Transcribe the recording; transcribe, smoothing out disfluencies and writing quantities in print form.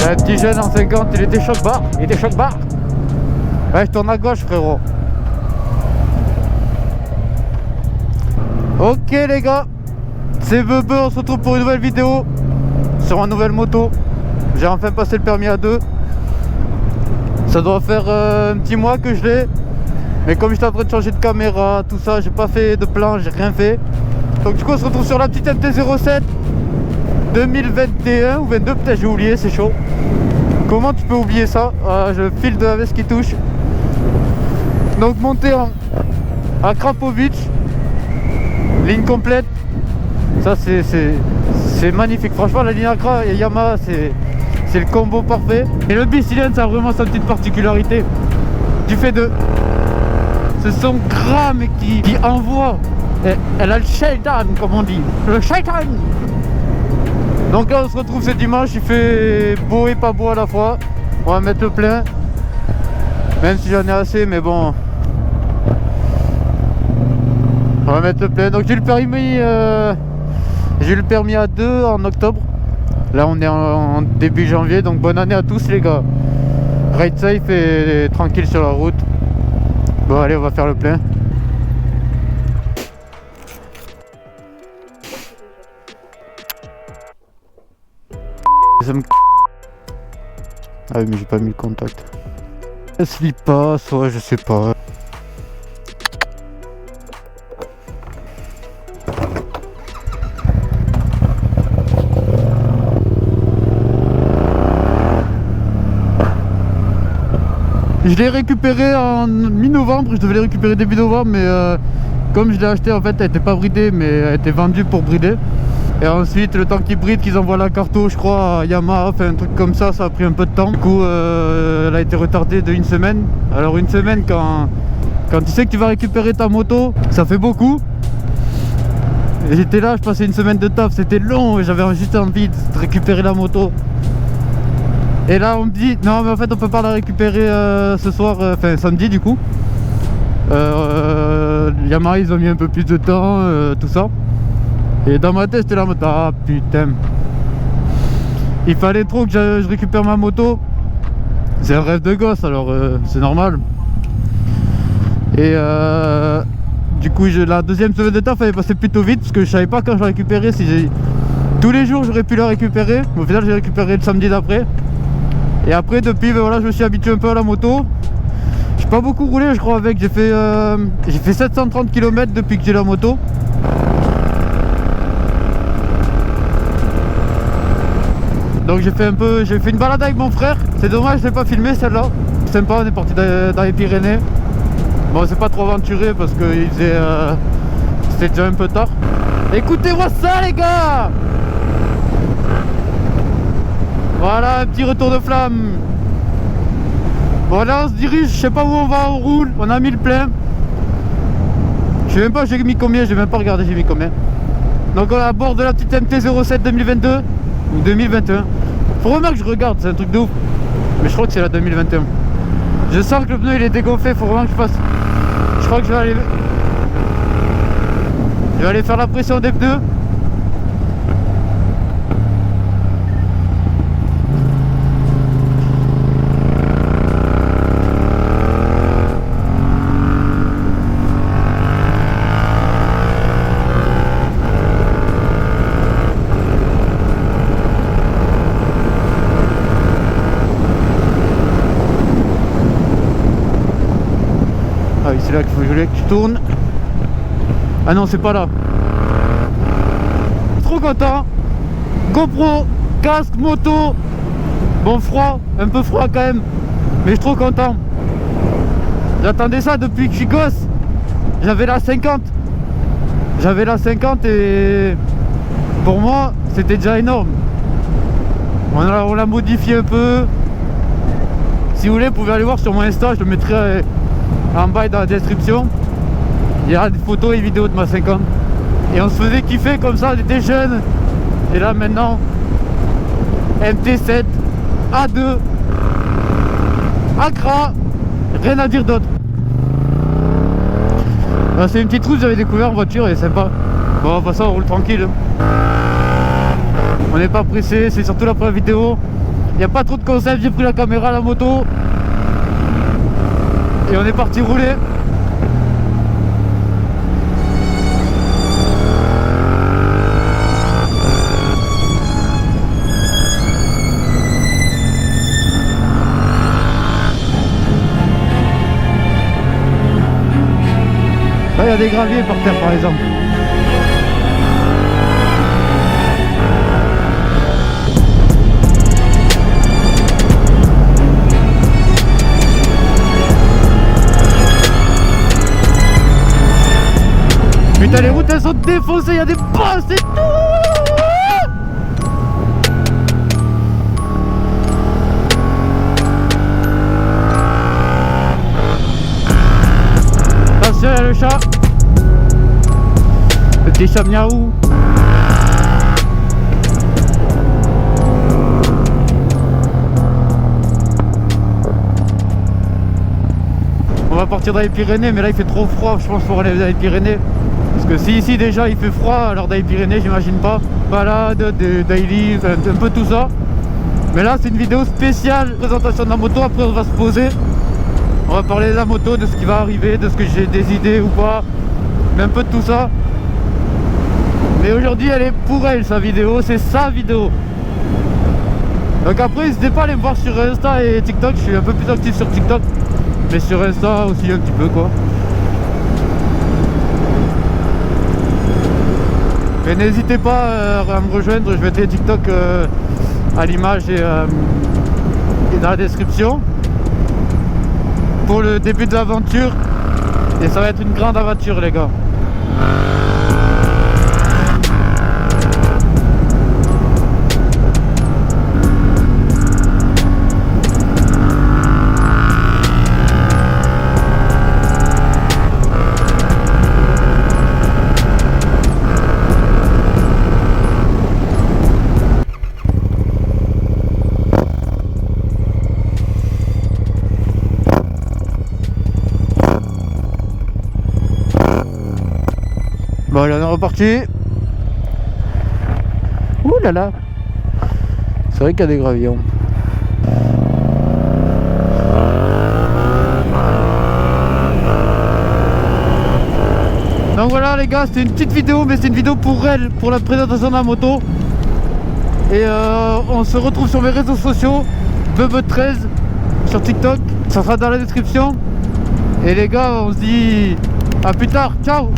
Un petit jeune en 50, il était choc-barre. Ouais, je tourne à gauche, frérot. Ok les gars, c'est Bebe, on se retrouve pour une nouvelle vidéo sur ma nouvelle moto. J'ai enfin passé le permis A2. Ça doit faire un petit mois que je l'ai. Mais comme j'étais en train de changer de caméra, tout ça, j'ai pas fait de plan, j'ai rien fait. Donc du coup on se retrouve sur la petite MT-07 2021 ou 22, peut-être j'ai oublié, c'est chaud. Comment tu peux oublier ça? Je file de la veste qui touche. Donc monter à Krapovic, ligne complète. Ça c'est magnifique. Franchement la ligne Accra et Yamaha c'est le combo parfait. Et le bicylindre ça a vraiment sa petite particularité. Du fait de ce son gras mais qui envoie. Elle a le shaitan comme on dit. Le shaitan. Donc là on se retrouve ce dimanche, il fait beau et pas beau à la fois. On va mettre le plein. Même si j'en ai assez, mais bon. On va mettre le plein. Donc j'ai le permis A2 en octobre. Là on est en début janvier, donc bonne année à tous les gars. Ride safe et tranquille sur la route. Bon allez, on va faire le plein. Ah oui mais j'ai pas mis le contact. Elle slip pas, soit je sais pas. Je l'ai récupéré en mi-novembre, je devais le récupérer début novembre mais comme je l'ai acheté en fait elle était pas bridée mais elle était vendue pour brider. Et ensuite le temps qu'ils brident, qu'ils envoient la carto je crois à Yamaha, enfin un truc comme ça, ça a pris un peu de temps. Du coup elle a été retardée de une semaine. Alors une semaine quand tu sais que tu vas récupérer ta moto, ça fait beaucoup. Et j'étais là, je passais une semaine de taf, c'était long et j'avais juste envie de récupérer la moto. Et là on me dit non mais en fait on peut pas la récupérer ce soir, enfin samedi du coup. Yamaha ils ont mis un peu plus de temps, tout ça. Et dans ma tête j'étais là en mode ah putain. Il fallait trop que je récupère ma moto. C'est un rêve de gosse alors c'est normal. Et du coup la deuxième semaine de taf elle est passée plutôt vite parce que je savais pas quand je la récupérais. Tous les jours j'aurais pu la récupérer. Au final j'ai récupéré le samedi d'après. Et après depuis ben, voilà, je me suis habitué un peu à la moto. J'ai pas beaucoup roulé je crois avec. J'ai fait 730 km depuis que j'ai la moto. Donc j'ai fait une balade avec mon frère. C'est dommage je l'ai pas filmé celle-là. Sympa, on est parti dans les Pyrénées. Bon c'est pas trop aventuré parce que c'était déjà un peu tard. Écoutez-moi ça les gars. Voilà un petit retour de flamme. Bon là on se dirige, je sais pas où on va, on roule, on a mis le plein. Je sais même pas j'ai mis combien, j'ai même pas regardé j'ai mis combien. Donc on est à bord de la petite MT-07 2022 ou 2021. Faut vraiment que je regarde, c'est un truc de ouf. Mais je crois que c'est la 2021. Je sens que le pneu il est dégonflé, faut vraiment que je fasse. Je crois que je vais aller faire la pression des pneus. Ah oui c'est là qu'il faut que tu tournes. Ah non c'est pas là. Trop content. GoPro, casque, moto. Bon froid, un peu froid quand même. Mais je suis trop content. J'attendais ça depuis que je suis gosse. J'avais la 50. J'avais la 50 et pour moi c'était déjà énorme. On l'a modifié un peu. Si vous voulez vous pouvez aller voir sur mon Insta, je le mettrai En bas dans la description, il y a des photos et vidéos de ma 50. Et on se faisait kiffer comme ça, on était jeunes. Et là maintenant, MT7, A2, Accra, rien à dire d'autre. C'est une petite route que j'avais découvert en voiture et sympa. Bon, de toute façon on roule tranquille. On n'est pas pressé, c'est surtout la première vidéo. Il n'y a pas trop de concept, j'ai pris la caméra à la moto. Et on est parti rouler. Là, il y a des graviers par terre par exemple. Putain, les routes elles sont défoncées, il y a des bosses et tout. Attention, il y a le chat. Le petit chat miaou. On va partir dans les Pyrénées, mais là il fait trop froid, je pense, pour aller dans les Pyrénées. Parce que si ici déjà il fait froid, alors dans les Pyrénées j'imagine pas. Balade, des daily, un peu tout ça. Mais là c'est une vidéo spéciale, présentation de la moto, après on va se poser. On va parler de la moto, de ce qui va arriver, de ce que j'ai des idées ou pas. Mais un peu de tout ça. Mais aujourd'hui elle est pour elle sa vidéo, c'est sa vidéo. Donc après n'hésitez pas à aller me voir sur Insta et TikTok, je suis un peu plus actif sur TikTok. Mais sur Insta aussi un petit peu quoi. Et n'hésitez pas à me rejoindre, je vais mettre les TikTok à l'image et dans la description pour le début de l'aventure. Et ça va être une grande aventure les gars. Bon allez, on est reparti. Ouh là là. C'est vrai qu'il y a des gravillons. Donc voilà les gars, c'était une petite vidéo, mais c'est une vidéo pour elle, pour la présentation de la moto. Et on se retrouve sur mes réseaux sociaux, Bebe13 sur TikTok, ça sera dans la description. Et les gars, on se dit à plus tard, ciao.